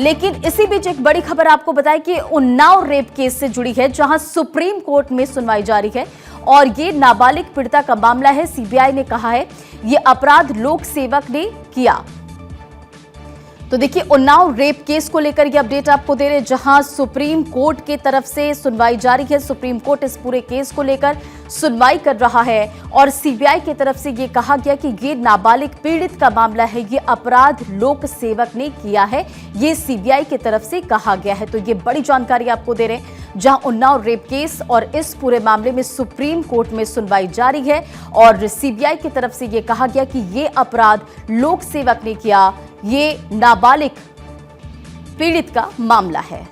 लेकिन इसी बीच एक बड़ी खबर आपको बताएं कि उन्नाव रेप केस से जुड़ी है, जहां सुप्रीम कोर्ट में सुनवाई जारी है और ये नाबालिग पीड़िता का मामला है। सीबीआई ने कहा है ये अपराध लोक सेवक ने किया। तो देखिए, उन्नाव रेप केस को लेकर ये अपडेट आपको दे रहे हैं, जहां सुप्रीम कोर्ट की तरफ से सुनवाई जारी है। सुप्रीम कोर्ट इस पूरे केस को लेकर सुनवाई कर रहा है और सीबीआई की तरफ से ये कहा गया कि ये नाबालिग पीड़ित का मामला है, ये अपराध लोक सेवक ने किया है, ये सीबीआई की तरफ से कहा गया है। तो ये बड़ी जानकारी आपको दे रहे हैं, जहां उन्नाव रेप केस और इस पूरे मामले में सुप्रीम कोर्ट में सुनवाई जारी है और सीबीआई की तरफ से ये कहा गया कि ये अपराध लोक सेवक ने किया, ये नाबालिग पीड़ित का मामला है।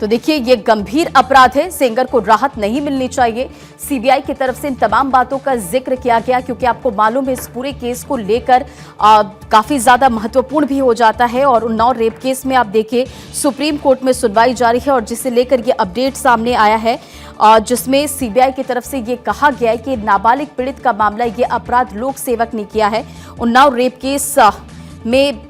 तो देखिए, ये गंभीर अपराध है, सेंगर को राहत नहीं मिलनी चाहिए। सीबीआई की तरफ से इन तमाम बातों का जिक्र किया गया क्योंकि आपको मालूम है इस पूरे केस को लेकर काफी ज्यादा महत्वपूर्ण भी हो जाता है। और उन्नाव रेप केस में आप देखिए सुप्रीम कोर्ट में सुनवाई जारी है और जिसे लेकर ये अपडेट सामने आया है, जिसमें सीबीआई की तरफ से ये कहा गया है कि नाबालिग पीड़ित का मामला, ये अपराध लोक सेवक ने किया है। उन्नाव रेप केस में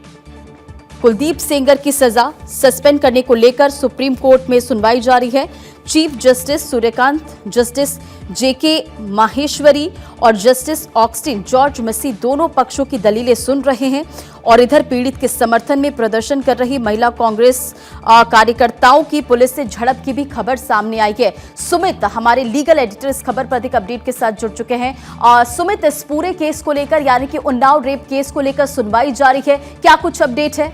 कुलदीप सेंगर की सजा सस्पेंड करने को लेकर सुप्रीम कोर्ट में सुनवाई जारी है। चीफ जस्टिस सूर्यकांत, जस्टिस जेके माहेश्वरी और जस्टिस ऑक्स्टिन जॉर्ज मसी दोनों पक्षों की दलीलें सुन रहे हैं और इधर पीड़ित के समर्थन में प्रदर्शन कर रही महिला कांग्रेस कार्यकर्ताओं की पुलिस से झड़प की भी खबर सामने आई है। सुमित, हमारे लीगल एडिटर, इस खबर पर अधिक अपडेट के साथ जुड़ चुके हैं। सुमित, इस पूरे केस को लेकर, यानी कि उन्नाव रेप केस को लेकर सुनवाई जारी है, क्या कुछ अपडेट है?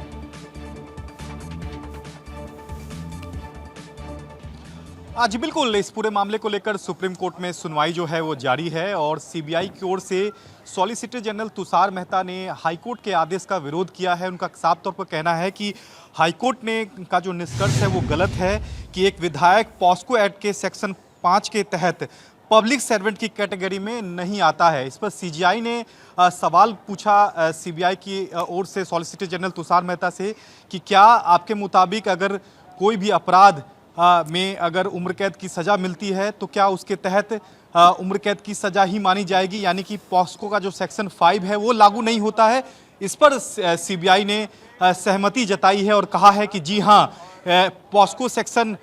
जी बिल्कुल, इस पूरे मामले को लेकर सुप्रीम कोर्ट में सुनवाई जो है वो जारी है और सीबीआई की ओर से सॉलिसिटर जनरल तुषार मेहता ने हाईकोर्ट के आदेश का विरोध किया है। उनका साफ तौर पर कहना है कि हाईकोर्ट ने का जो निष्कर्ष है वो गलत है कि एक विधायक पॉस्को एक्ट के सेक्शन 5 के तहत पब्लिक सर्वेंट की कैटेगरी में नहीं आता है। इस पर सीजीआई ने सवाल पूछा सीबीआई की ओर से सॉलिसिटर जनरल तुषार मेहता से कि क्या आपके मुताबिक अगर कोई भी अपराध में अगर उम्र कैद की सज़ा मिलती है तो क्या उसके तहत उम्र कैद की सज़ा ही मानी जाएगी, यानी कि पॉस्को का जो सेक्शन 5 है वो लागू नहीं होता है। इस पर सीबीआई ने सहमति जताई है और कहा है कि जी हाँ, पॉस्को सेक्शन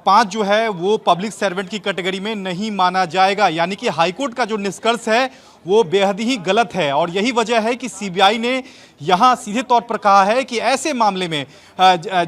5 जो है वो पब्लिक सर्वेंट की कैटेगरी में नहीं माना जाएगा, यानी कि हाईकोर्ट का जो निष्कर्ष है वो बेहद ही गलत है। और यही वजह है कि सीबीआई ने यहाँ सीधे तौर पर कहा है कि ऐसे मामले में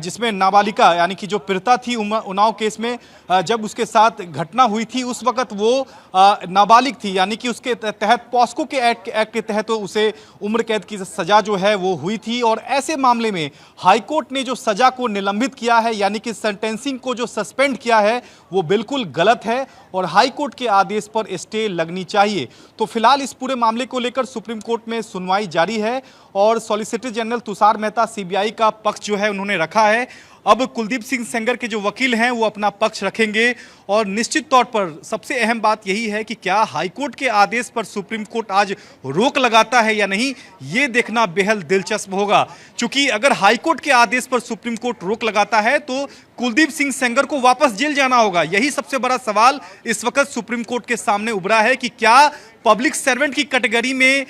जिसमें नाबालिका यानी कि जो पीड़िता थी उन्नाव केस में, जब उसके साथ घटना हुई थी उस वक्त वो नाबालिग थी, यानी कि उसके तहत पॉस्को के एक्ट के तहत उसे उम्र कैद की सज़ा जो है वो हुई थी। और ऐसे मामले में हाईकोर्ट ने जो सज़ा को निलंबित किया है, यानी कि सेंटेंसिंग को जो सस्पेंड किया है, वो बिल्कुल गलत है और हाईकोर्ट के आदेश पर स्टे लगनी चाहिए। तो फिलहाल इस पूरे मामले को लेकर सुप्रीम कोर्ट में सुनवाई जारी है और solicitor general Tushar Mehta CBI का पक्ष जो है उन्होंने रखा है। अब कुलदीप सिंह सेंगर के जो वकील हैं वो अपना पक्ष रखेंगे और निश्चित तौर पर सबसे अहम बात यही है कि क्या हाईकोर्ट के आदेश पर सुप्रीम कोर्ट आज रोक लगाता है या नहीं, ये देखना बेहद दिलचस्प होगा। क्योंकि अगर हाईकोर्ट के आदेश पर सुप्रीम कोर्ट रोक लगाता है तो कुलदीप सिंह सेंगर को वापस जेल जाना होगा। यही सबसे बड़ा सवाल इस वक्त सुप्रीम कोर्ट के सामने उभरा है कि क्या पब्लिक सर्वेंट की कैटेगरी में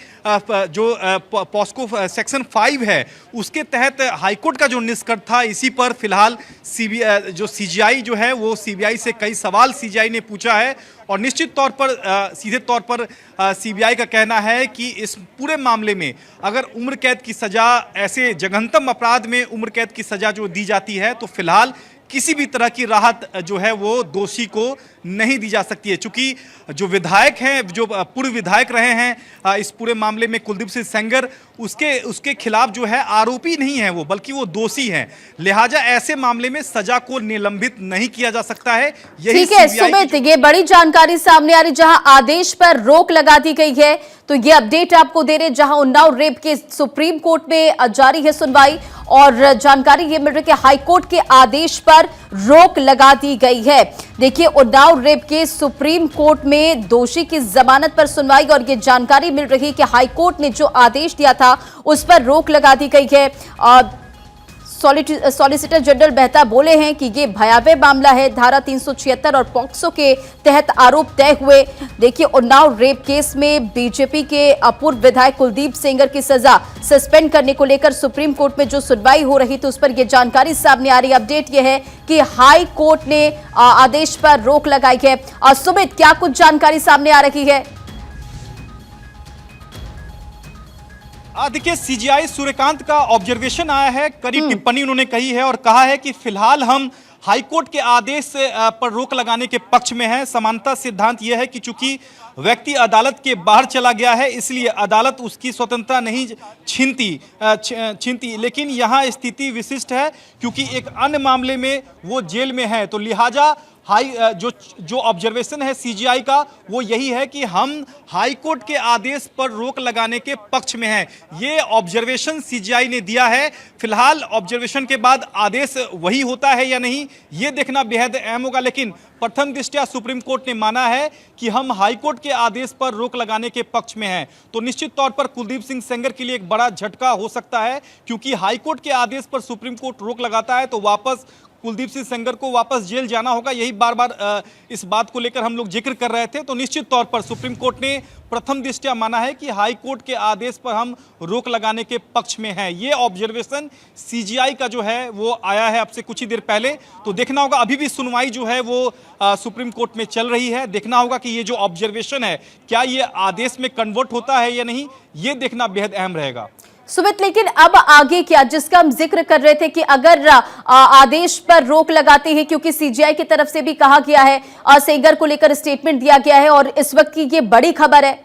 जो पॉस्को सेक्शन 5 है उसके तहत हाईकोर्ट का जो निष्कर्ष था, इसी पर फिलहाल सीजीआई जो है वो सीबीआई से कई सवाल सीजीआई ने पूछा है और निश्चित तौर पर सीधे तौर पर सीबीआई का कहना है कि इस पूरे मामले में अगर उम्र कैद की सज़ा, ऐसे जघन्यतम अपराध में उम्र कैद की सज़ा जो दी जाती है तो फिलहाल किसी भी तरह की राहत जो है वो दोषी को नहीं दी जा सकती है। चूंकि जो विधायक हैं, जो पूर्व विधायक रहे हैं इस पूरे मामले में कुलदीप सिंह सेंगर, उसके खिलाफ जो है आरोपी नहीं है वो, बल्कि वो दोषी हैं। लिहाजा ऐसे मामले में सजा को निलंबित नहीं किया जा सकता है। यही ठीक है सुमित, ये बड़ी जानकारी सामने आ रही, जहां आदेश पर रोक लगा दी गई है। तो ये अपडेट आपको दे रहे, जहां उन्नाव रेप के सुप्रीम कोर्ट में जारी है सुनवाई और जानकारी ये मिल रही है कि हाईकोर्ट के आदेश पर रोक लगा दी गई है। देखिए, उन्नाव रेप के सुप्रीम कोर्ट में दोषी की जमानत पर सुनवाई और ये जानकारी मिल रही है कि हाईकोर्ट ने जो आदेश दिया था उस पर रोक लगा दी गई है। सॉलिसिटर जनरल मेहता बोले हैं कि ये भयावह मामला है। धारा 376 और पॉक्सो के तहत आरोप तय हुए। देखिए, उन्नाव रेप केस में बीजेपी के पूर्व विधायक कुलदीप सेंगर की सजा सस्पेंड करने को लेकर सुप्रीम कोर्ट में जो सुनवाई हो रही थी उस पर यह जानकारी सामने आ रही। अपडेट यह है कि हाई कोर्ट ने आदेश पर रोक लगाई है। सुमित, क्या कुछ जानकारी सामने आ रही है? देखिए, सीजीआई सूर्यकांत का ऑब्जर्वेशन आया है, कड़ी टिप्पणी उन्होंने कही है और कहा है कि फिलहाल हम हाईकोर्ट के आदेश पर रोक लगाने के पक्ष में है। समानता सिद्धांत यह है कि चूंकि व्यक्ति अदालत के बाहर चला गया है इसलिए अदालत उसकी स्वतंत्रता नहीं छीनती, लेकिन यहाँ स्थिति विशिष्ट है क्योंकि एक अन्य मामले में वो जेल में है। तो लिहाजा जो ऑब्जर्वेशन है सीजीआई का वो यही है कि हम हाई कोर्ट के आदेश पर रोक लगाने के पक्ष में हैं। ये ऑब्जर्वेशन सीजीआई ने दिया है। फिलहाल ऑब्जर्वेशन के बाद आदेश वही होता है या नहीं ये देखना बेहद अहम होगा, लेकिन प्रथम दृष्टया सुप्रीम कोर्ट ने माना है कि हम हाई कोर्ट के आदेश पर रोक लगाने के पक्ष में हैं। तो निश्चित तौर पर कुलदीप सिंह सेंगर के लिए एक बड़ा झटका हो सकता है, क्योंकि हाई कोर्ट के आदेश पर सुप्रीम कोर्ट रोक लगाता है तो वापस कुलदीप सिंह सेंगर को वापस जेल जाना होगा। यही बार बार इस बात को लेकर हम लोग जिक्र कर रहे थे। तो निश्चित तौर पर सुप्रीम कोर्ट ने प्रथम दृष्टया माना है कि हाई कोर्ट के आदेश पर हम रोक लगाने के पक्ष में हैं। ये ऑब्जर्वेशन सीजीआई का जो है वो आया है अब से कुछ ही देर पहले। तो देखना होगा, अभी भी सुनवाई जो है वो सुप्रीम कोर्ट में चल रही है। देखना होगा कि ये जो ऑब्जर्वेशन है क्या ये आदेश में कन्वर्ट होता है या नहीं, ये देखना बेहद अहम रहेगा। सुमित, लेकिन अब आगे क्या, जिसका हम जिक्र कर रहे थे कि अगर आदेश पर रोक लगाते हैं, क्योंकि सीजीआई की तरफ से भी कहा गया है, सेंगर को लेकर स्टेटमेंट दिया गया है और इस वक्त की ये बड़ी खबर है।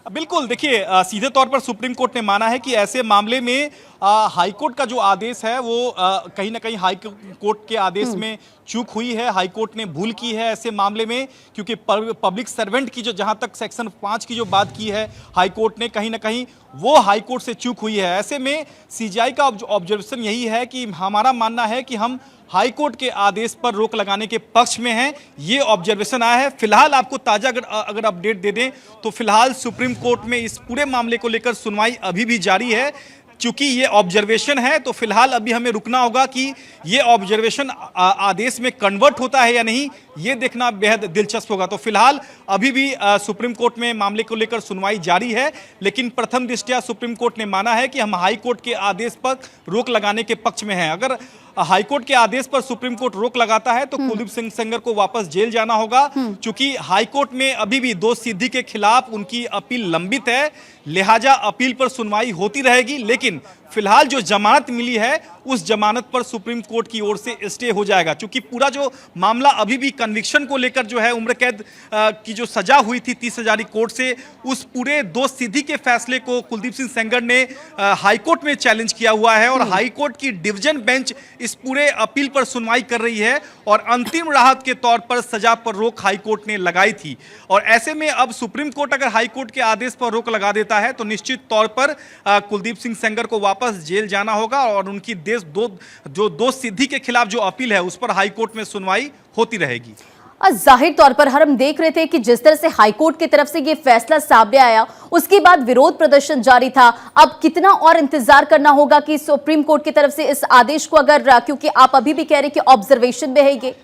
बिल्कुल, देखिए, सीधे तौर पर सुप्रीम कोर्ट ने माना है कि ऐसे मामले में हाई कोर्ट का जो आदेश है वो कहीं ना कहीं हाई कोर्ट के आदेश में चूक हुई है। हाई कोर्ट ने भूल की है ऐसे मामले में, क्योंकि पब्लिक सर्वेंट की जो जहां तक सेक्शन 5 की जो बात की है हाई कोर्ट ने, कहीं ना कहीं वो हाई कोर्ट से चूक हुई है। ऐसे में सीजीआई का ऑब्जर्वेशन यही है कि हमारा मानना है कि हम हाई कोर्ट के आदेश पर रोक लगाने के पक्ष में हैं। ये ऑब्जर्वेशन आया है। फिलहाल आपको ताजा अगर अपडेट दे दें तो फिलहाल सुप्रीम कोर्ट में इस पूरे मामले को लेकर सुनवाई अभी भी जारी है। चूंकि ये ऑब्जर्वेशन है तो फिलहाल अभी हमें रुकना होगा कि ये ऑब्जर्वेशन आदेश में कन्वर्ट होता है या नहीं, ये देखना बेहद दिलचस्प होगा। तो फिलहाल अभी भी सुप्रीम कोर्ट में मामले को लेकर सुनवाई जारी है, लेकिन प्रथम दृष्टया सुप्रीम कोर्ट ने माना है कि हम हाई कोर्ट के आदेश पर रोक लगाने के पक्ष में हैं। अगर हाई कोर्ट के आदेश पर सुप्रीम कोर्ट रोक लगाता है तो कुलदीप सिंह सेंगर को वापस जेल जाना होगा। चूंकि हाई कोर्ट में अभी भी दोष सिद्धि के खिलाफ उनकी अपील लंबित है, लिहाजा अपील पर सुनवाई होती रहेगी। लेकिन फिलहाल जो जमानत मिली है उस जमानत पर सुप्रीम कोर्ट की ओर से स्टे हो जाएगा, क्योंकि पूरा जो मामला अभी भी कन्विक्शन को लेकर जो है, उम्र कैद की जो सजा हुई थी 30 हजारी कोर्ट से, उस पूरे दोष सिद्धि के फैसले को कुलदीप सिंह सेंगर ने हाई कोर्ट में चैलेंज किया हुआ है और हाई कोर्ट की डिवीजन बेंच इस पूरे अपील पर सुनवाई कर रही है और अंतिम राहत के तौर पर सजा पर रोक हाई कोर्ट ने लगाई थी। और ऐसे में अब सुप्रीम कोर्ट अगर हाई कोर्ट के आदेश पर रोक लगा देता है तो निश्चित तौर पर कुलदीप सिंह सेंगर को वापस जेल जाना होगा और उनकी जो दोष सिद्धि के खिलाफ जो अपील है उस पर हाई कोर्ट में सुनवाई होती रहेगी। जाहिर तौर पर हम देख रहे थे कि जिस तरह से हाईकोर्ट की तरफ से ये फैसला सामने आया उसके बाद विरोध प्रदर्शन जारी था। अब कितना और इंतजार करना होगा कि सुप्रीम कोर्ट की तरफ से इस आदेश को, अगर क्योंकि आप अभी भी कह रहे कि ऑब्जर्वेशन में है ये।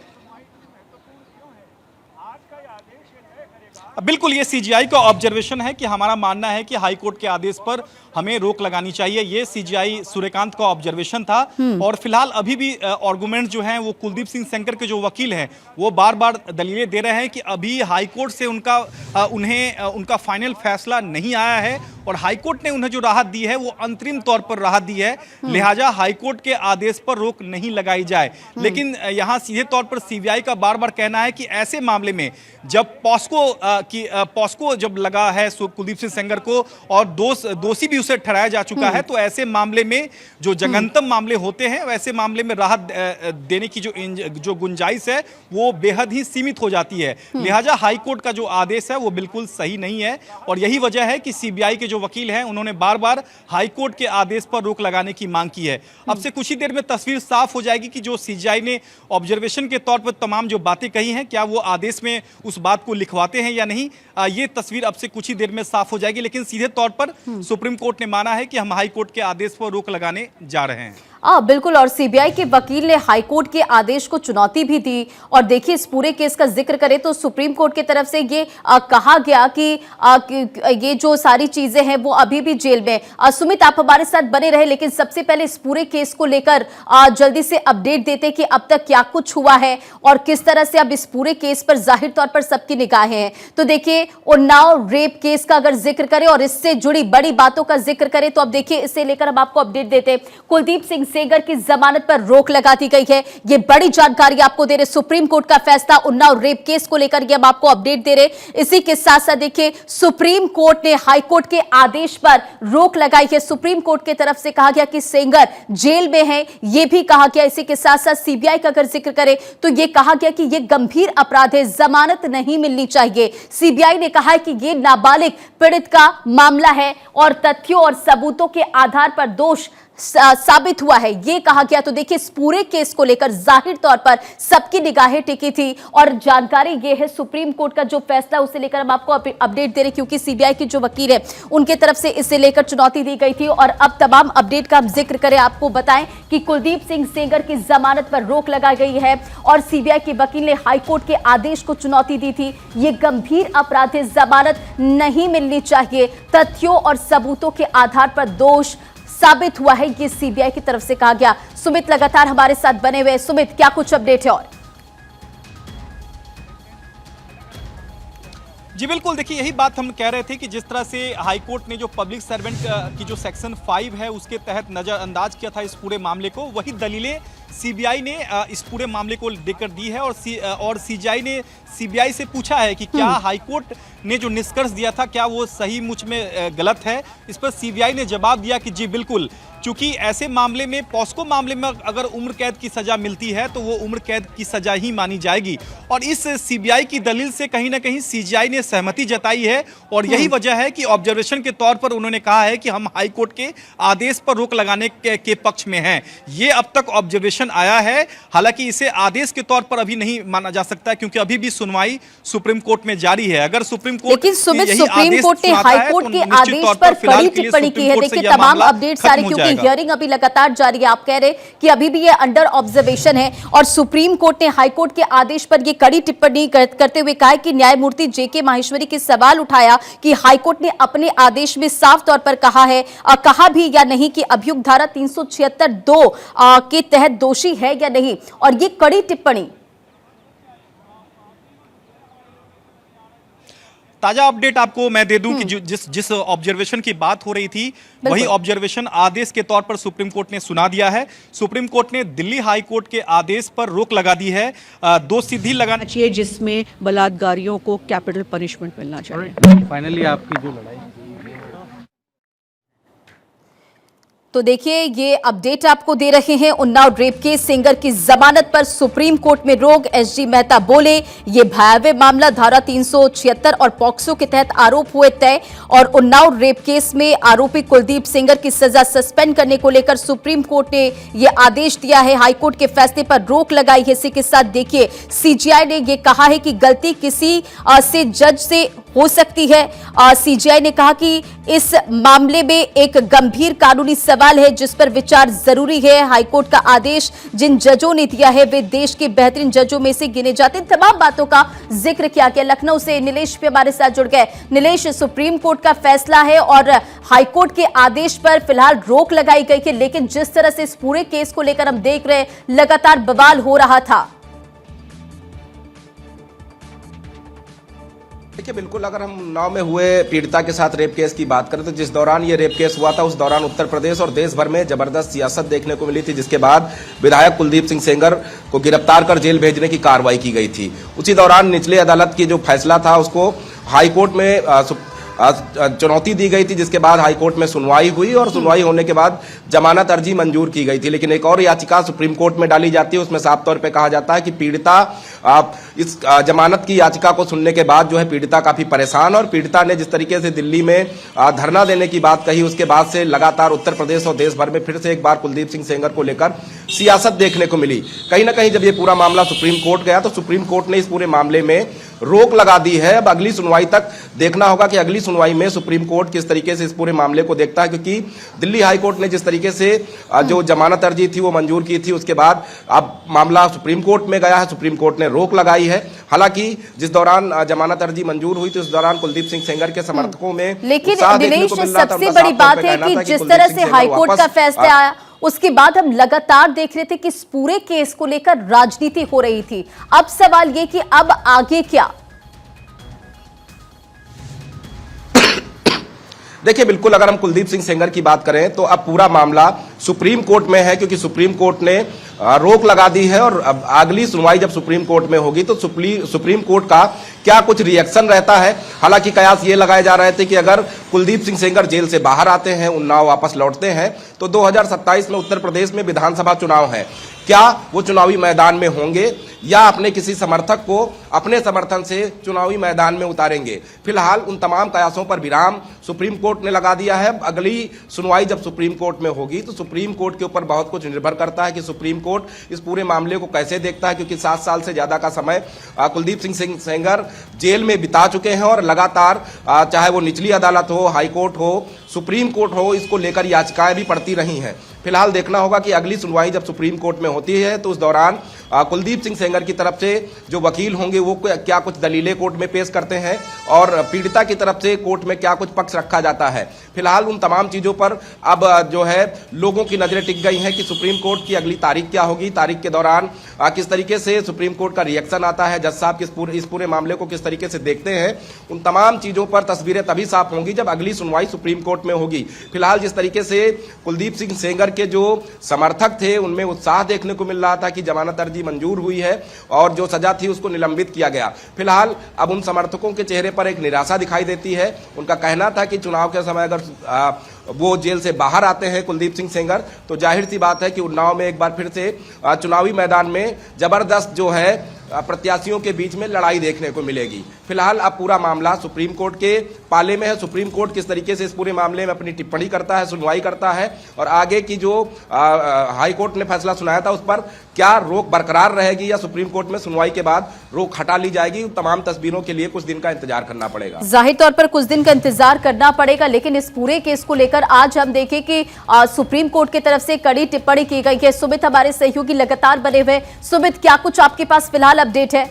बिल्कुल, ये सीजीआई का ऑब्जर्वेशन है कि हमारा मानना है कि हाई कोर्ट के आदेश पर हमें रोक लगानी चाहिए। ये सीजीआई सूर्यकांत का ऑब्जर्वेशन था और फिलहाल अभी भी आर्गुमेंट जो हैं वो कुलदीप सिंह सेंगर के जो वकील हैं वो बार बार दलीलें दे रहे हैं कि अभी हाई कोर्ट से उनका फाइनल फैसला नहीं आया है और हाई कोर्ट ने उन्हें जो राहत दी है वो अंतरिम तौर पर राहत दी है, लिहाजा हाई कोर्ट के आदेश पर रोक नहीं लगाई जाए। लेकिन यहाँ सीधे तौर पर सीबीआई का बार बार कहना है कि ऐसे मामले में जब पॉस्को जब लगा है कुलदीप सिंह सेंगर को और दोषी भी उसे ठहराया जा चुका है, तो ऐसे मामले में जो जघन्यतम मामले होते हैं वैसे मामले में राहत देने की जो गुंजाइश है वो बेहद ही सीमित हो जाती है। लिहाजा हाई कोर्ट का जो आदेश है वो बिल्कुल सही नहीं है और यही वजह है कि सीबीआई के जो वकील हैं उन्होंने बार बार हाई कोर्ट के आदेश पर रोक लगाने की मांग की है। अब से कुछ ही देर में तस्वीर साफ हो जाएगी कि जो सीजीआई ने ऑब्जर्वेशन के तौर पर तमाम जो बातें कही हैं क्या वो आदेश में उस बात को लिखवाते हैं या नहीं। नहीं, ये तस्वीर अब से कुछ ही देर में साफ हो जाएगी। लेकिन सीधे तौर पर सुप्रीम कोर्ट ने माना है कि हम हाई कोर्ट के आदेश पर रोक लगाने जा रहे हैं। बिल्कुल, और सीबीआई के वकील ने हाईकोर्ट के आदेश को चुनौती भी दी। और देखिए, इस पूरे केस का जिक्र करें तो सुप्रीम कोर्ट की तरफ से ये कहा गया कि ये जो सारी चीजें हैं वो अभी भी जेल में। सुमित, आप हमारे साथ बने रहे, लेकिन सबसे पहले इस पूरे केस को लेकर जल्दी से अपडेट देते कि अब तक क्या कुछ हुआ है और किस तरह से अब इस पूरे केस पर जाहिर तौर पर सबकी निगाहें हैं। तो देखिए, उन्नाव रेप केस का अगर जिक्र करें और इससे जुड़ी बड़ी बातों का जिक्र करें तो अब देखिए, इसे लेकर हम आपको अपडेट देते हैं। कुलदीप सिंह सेंगर की जमानत पर रोक लगा दी गई है, ये बड़ी जानकारी आपको दे रहे। सुप्रीम कोर्ट का फैसला उन्नाव रेप केस को लेकर हम आपको अपडेट दे रहे। इसी के साथ साथ देखिए, सुप्रीम कोर्ट ने हाई कोर्ट के आदेश पर रोक लगाई है। सुप्रीम कोर्ट की तरफ से कहा गया कि सेंगर जेल में है, यह भी कहा गया। इसी के साथ साथ सीबीआई का अगर जिक्र करें तो यह कहा गया कि यह गंभीर अपराध है, जमानत नहीं मिलनी चाहिए। सीबीआई ने कहा है कि यह नाबालिग पीड़ित का मामला है और तथ्यों और सबूतों के आधार पर दोष साबित हुआ है, ये कहा गया। तो देखिए, इस पूरे केस को लेकर जाहिर तौर पर सबकी निगाहें टिकी थी और जानकारी ये है सुप्रीम कोर्ट का जो फैसला उसे लेकर हम आपको अपडेट दे रहे, क्योंकि सीबीआई की जो वकील है उनके तरफ से इसे लेकर चुनौती दी गई थी। और अब तमाम अपडेट का हम जिक्र करें, आपको बताएं कि कुलदीप सिंह सेंगर की जमानत पर रोक लगाई गई है और सीबीआई के वकील ने हाईकोर्ट के आदेश को चुनौती दी थी। ये गंभीर अपराध है, जमानत नहीं मिलनी चाहिए, तथ्यों और सबूतों के आधार पर दोष साबित हुआ है, ये सीबीआई की तरफ से कहा गया। सुमित लगातार हमारे साथ बने हुए। सुमित, क्या कुछ अपडेट है? और जी बिल्कुल, देखिए यही बात हम कह रहे थे कि जिस तरह से हाईकोर्ट ने जो पब्लिक सर्वेंट की जो सेक्शन 5 है उसके तहत नज़रअंदाज किया था इस पूरे मामले को, वही दलीलें सीबीआई ने इस पूरे मामले को लेकर दी है। और सीबीआई ने सीबीआई से पूछा है कि क्या हाईकोर्ट ने जो निष्कर्ष दिया था क्या वो सही मुझ में गलत है। इस पर सीबीआई ने जवाब दिया कि जी बिल्कुल, क्योंकि ऐसे मामले में, पॉस्को मामले में अगर उम्र कैद की सजा मिलती है तो वो उम्र कैद की सजा ही मानी जाएगी। और इस सीबीआई की दलील से कहीं ना कहीं सीबीआई ने सहमति जताई है और यही वजह है कि ऑब्जर्वेशन के तौर पर उन्होंने कहा है कि हम हाई कोर्ट के आदेश पर रोक लगाने के पक्ष में हैं। ये अब तक ऑब्जर्वेशन आया है, हालांकि इसे आदेश के तौर पर अभी नहीं माना जा सकता क्योंकि अभी भी सुनवाई सुप्रीम कोर्ट में जारी है। अगर सुप्रीम कोर्ट, लेकिन सुप्रीम कोर्ट ने हाई कोर्ट के आदेश पर कड़ी टिप्पणी की है। देखिए, तमाम अपडेट सारे, क्योंकि हियरिंग अभी लगातार जारी है। आप कह रहे कि अभी भी ये अंडर ऑब्जर्वेशन है और सुप्रीम कोर्ट ने हाई कोर्ट के आदेश पर ये कड़ी टिप्पणी करते हुए कहा कि न्यायमूर्ति जेके माहेश्वरी के सवाल उठाया कि हाई कोर्ट ने अपने आदेश में साफ तौर पर कहा है, कहा भी या नहीं कि अभियुक्त धारा 376(2) के तहत दोषी है या नहीं, और ये कड़ी टिप्पणी। ताजा अपडेट आपको मैं दे दूं कि जिस ऑब्जर्वेशन की बात हो रही थी वही ऑब्जर्वेशन आदेश के तौर पर सुप्रीम कोर्ट ने सुना दिया है। सुप्रीम कोर्ट ने दिल्ली हाई कोर्ट के आदेश पर रोक लगा दी है। दोषसिद्धि लगाना चाहिए जिसमें बलात्कारियों को कैपिटल पनिशमेंट मिलना चाहिए। फाइनली आपकी जो लड़ाई, तो देखिए, ये अपडेट आपको दे रहे हैं उन्नाव रेप केस, सेंगर की जमानत पर सुप्रीम कोर्ट में रोक। एसजी मेहता बोले ये भयावह मामला, धारा 376 और पॉक्सो के तहत आरोप हुए तय। और उन्नाव रेप केस में आरोपी कुलदीप सेंगर की सजा सस्पेंड करने को लेकर सुप्रीम कोर्ट ने ये आदेश दिया है। हाईकोर्ट के फैसले पर रोक लगाई है। इसी के साथ देखिए, सीजीआई ने ये कहा है कि गलती किसी से जज से हो सकती है। सीजीआई ने कहा कि इस मामले में एक गंभीर कानूनी सवाल है जिस पर विचार जरूरी है। हाईकोर्ट का आदेश जिन जजों ने दिया है वे देश के बेहतरीन जजों में से गिने जाते हैं। तमाम बातों का जिक्र किया गया। लखनऊ से नीलेश भी हमारे साथ जुड़ गए। नीलेश, सुप्रीम कोर्ट का फैसला है और हाईकोर्ट के आदेश पर फिलहाल रोक लगाई गई है, लेकिन जिस तरह से इस पूरे केस को लेकर हम देख रहे हैं, लगातार बवाल हो रहा था। देखिए, बिल्कुल, अगर हम उन्नाव में हुए पीड़िता के साथ रेप केस की बात करें तो जिस दौरान ये रेप केस हुआ था उस दौरान उत्तर प्रदेश और देश भर में जबरदस्त सियासत देखने को मिली थी, जिसके बाद विधायक कुलदीप सिंह सेंगर को गिरफ्तार कर जेल भेजने की कार्रवाई की गई थी। उसी दौरान निचली अदालत की जो फैसला था उसको हाईकोर्ट में चुनौती दी गई थी, जिसके बाद हाईकोर्ट में सुनवाई हुई और सुनवाई होने के बाद जमानत अर्जी मंजूर की गई थी। लेकिन एक और याचिका सुप्रीम कोर्ट में डाली जाती है, उसमें साफ तौर पे कहा जाता है कि पीड़िता इस जमानत की याचिका को सुनने के बाद जो है पीड़िता काफी परेशान, और पीड़िता ने जिस तरीके से दिल्ली में धरना देने की बात कही, उसके बाद से लगातार उत्तर प्रदेश और देश भर में फिर से एक बार कुलदीप सिंह सेंगर को लेकर सियासत देखने को मिली। कहीं ना कहीं जब ये पूरा मामला सुप्रीम कोर्ट गया तो सुप्रीम कोर्ट ने इस पूरे मामले में रोक लगा दी है। अब अगली सुनवाई तक देखना होगा कि अगली सुनवाई में सुप्रीम कोर्ट किस तरीके से इस पूरे मामले को देखता है, क्योंकि दिल्ली हाई कोर्ट ने जिस तरीके से जो जमानत अर्जी थी वो मंजूर की थी, उसके बाद अब मामला सुप्रीम कोर्ट में गया है। सुप्रीम कोर्ट ने रोक लगाई है। हालांकि जिस दौरान जमानत अर्जी मंजूर हुई थी उस दौरान कुलदीप सिंह सेंगर के समर्थकों में लेकिन उत्साह देखने दिनेश, को मिल रहा था। सबसे उनका बड़ी साफ तौर बात पे है कहना कि था जिस कुलदीप तरह सिंह से सेंगर हाईकोर्ट का वापस फैसला आया उसके बाद हम लगातार देख रहे थे कि इस पूरे केस को लेकर राजनीति हो रही थी। अब सवाल ये कि अब आगे क्या? देखिए, बिल्कुल अगर हम कुलदीप सिंह सेंगर की बात करें तो अब पूरा मामला सुप्रीम कोर्ट में है, क्योंकि सुप्रीम कोर्ट ने रोक लगा दी है। और अब अगली सुनवाई जब सुप्रीम कोर्ट में होगी तो सुप्रीम कोर्ट का क्या कुछ रिएक्शन रहता है। हालांकि कयास ये लगाए जा रहे थे कि अगर कुलदीप सिंह सेंगर जेल से बाहर आते हैं, उन्नाव वापस लौटते हैं, तो 2027 में उत्तर प्रदेश में विधानसभा चुनाव है, क्या वो चुनावी मैदान में होंगे या अपने किसी समर्थक को अपने समर्थन से चुनावी मैदान में उतारेंगे। फिलहाल उन तमाम कयासों पर विराम सुप्रीम कोर्ट ने लगा दिया है। अगली सुनवाई जब सुप्रीम कोर्ट में होगी तो सुप्रीम कोर्ट के ऊपर बहुत कुछ निर्भर करता है कि सुप्रीम कोर्ट इस पूरे मामले को कैसे देखता है, क्योंकि 7 साल से ज्यादा का समय कुलदीप सिंह सेंगर जेल में बिता चुके हैं और लगातार चाहे वो निचली अदालत हो, हाई कोर्ट हो, सुप्रीम कोर्ट हो, इसको लेकर याचिकाएं भी पड़ती रही हैं। फिलहाल देखना होगा कि अगली सुनवाई जब सुप्रीम कोर्ट में होती है तो उस दौरान कुलदीप सिंह सेंगर की तरफ से जो वकील होंगे वो क्या कुछ दलीलें कोर्ट में पेश करते हैं और पीड़िता की तरफ से कोर्ट में क्या कुछ पक्ष रखा जाता है। फिलहाल उन तमाम चीजों पर अब जो है लोगों की नजरें टिक गई हैं कि सुप्रीम कोर्ट की अगली तारीख क्या होगी, तारीख के दौरान किस तरीके से सुप्रीम कोर्ट का रिएक्शन आता है, जज साहब इस पूरे मामले को किस तरीके से देखते हैं। उन तमाम चीजों पर तस्वीरें तभी साफ होंगी जब अगली सुनवाई सुप्रीम कोर्ट में होगी। फिलहाल जिस तरीके से कुलदीप सिंह सेंगर के जो समर्थक थे उनमें उत्साह देखने को मिल रहा था कि जमानत अर्जी मंजूर हुई है और जो सजा थी उसको निलंबित किया गया। फिलहाल अब उन समर्थकों के चेहरे पर एक निराशा दिखाई देती है। उनका कहना था कि चुनाव के समय अगर वो जेल से बाहर आते हैं कुलदीप सिंह सेंगर तो जाहिर सी बात है कि उन्नाव में एक बार फिर से चुनावी मैदान में जबरदस्त जो है प्रत्याशियों के बीच में लड़ाई देखने को मिलेगी। फिलहाल अब पूरा मामला सुप्रीम कोर्ट के पाले में है। सुप्रीम कोर्ट किस तरीके से इस पूरे मामले में अपनी टिप्पणी करता है, सुनवाई करता है और आगे की जो हाई कोर्ट ने फैसला सुनाया था उस पर क्या रोक बरकरार रहेगी या सुप्रीम कोर्ट में सुनवाई के बाद रोक हटा ली जाएगी, तमाम तस्वीरों के लिए कुछ दिन का इंतजार करना पड़ेगा। जाहिर तौर पर कुछ दिन का इंतजार करना पड़ेगा, लेकिन इस पूरे केस को लेकर आज हम देखें कि सुप्रीम कोर्ट की तरफ से कड़ी टिप्पणी की गई है। सुमित हमारे सहयोगी लगातार बने हुए। सुमित, क्या कुछ आपके पास फिलहाल अपडेट है?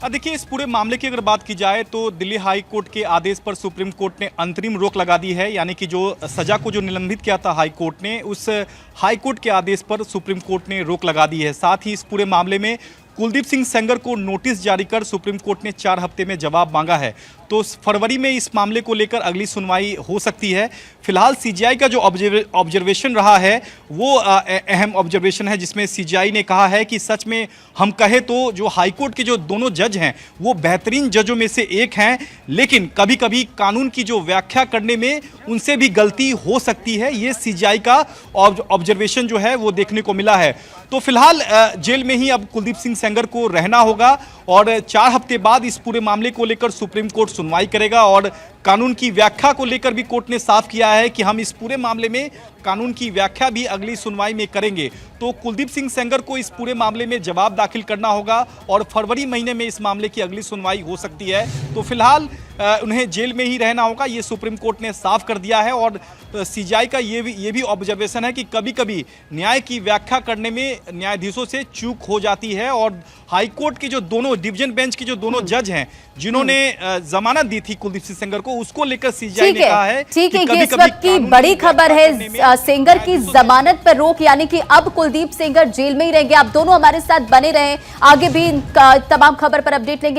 देखिए, इस पूरे मामले की अगर बात की जाए तो दिल्ली हाई कोर्ट के आदेश पर सुप्रीम कोर्ट ने अंतरिम रोक लगा दी है, यानी कि जो सजा को जो निलंबित किया था हाई कोर्ट ने, उस हाई कोर्ट के आदेश पर सुप्रीम कोर्ट ने रोक लगा दी है। साथ ही इस पूरे मामले में कुलदीप सिंह सेंगर को नोटिस जारी कर सुप्रीम कोर्ट ने 4 हफ्ते में जवाब मांगा है। तो फरवरी में इस मामले को लेकर अगली सुनवाई हो सकती है। फिलहाल सीजीआई का जो ऑब्जर्वेशन रहा है वो अहम ऑब्जर्वेशन है, जिसमें सीजीआई ने कहा है कि सच में हम कहें तो जो हाईकोर्ट के जो दोनों जज हैं वो बेहतरीन जजों में से एक हैं, लेकिन कभी कभी कानून की जो व्याख्या करने में उनसे भी गलती हो सकती है। ये सीजीआई का ऑब्जर्वेशन जो है वो देखने को मिला है। तो फिलहाल जेल में ही अब कुलदीप सिंह सेंगर को रहना होगा और 4 हफ्ते बाद इस पूरे मामले को लेकर सुप्रीम कोर्ट सुनवाई करेगा और कानून की व्याख्या को लेकर भी कोर्ट ने साफ किया है कि हम इस पूरे मामले में कानून की व्याख्या भी अगली सुनवाई में करेंगे। तो कुलदीप सिंह सेंगर को इस पूरे मामले में जवाब दाखिल करना होगा और फरवरी महीने में इस मामले की अगली सुनवाई हो सकती है। तो फिलहाल उन्हें जेल में ही रहना होगा, ये सुप्रीम कोर्ट ने साफ कर दिया है। और सीजीआई का ये भी ऑब्जर्वेशन है कि कभी कभी न्याय की व्याख्या करने में न्यायाधीशों से चूक हो जाती है और हाईकोर्ट की जो दोनों डिवीजन बेंच के जो दोनों जज हैं जिन्होंने जमानत दी थी कुलदीप सिंह सेंगर को, उसको लेकर सीजीआई ने कहा है ठीक है कि इस वक्त की बड़ी खबर है सेंगर की जमानत पर रोक, यानी कि अब कुलदीप सेंगर जेल में ही रहेंगे। आप दोनों हमारे साथ बने रहें, आगे भी तमाम खबर पर अपडेट लेंगे।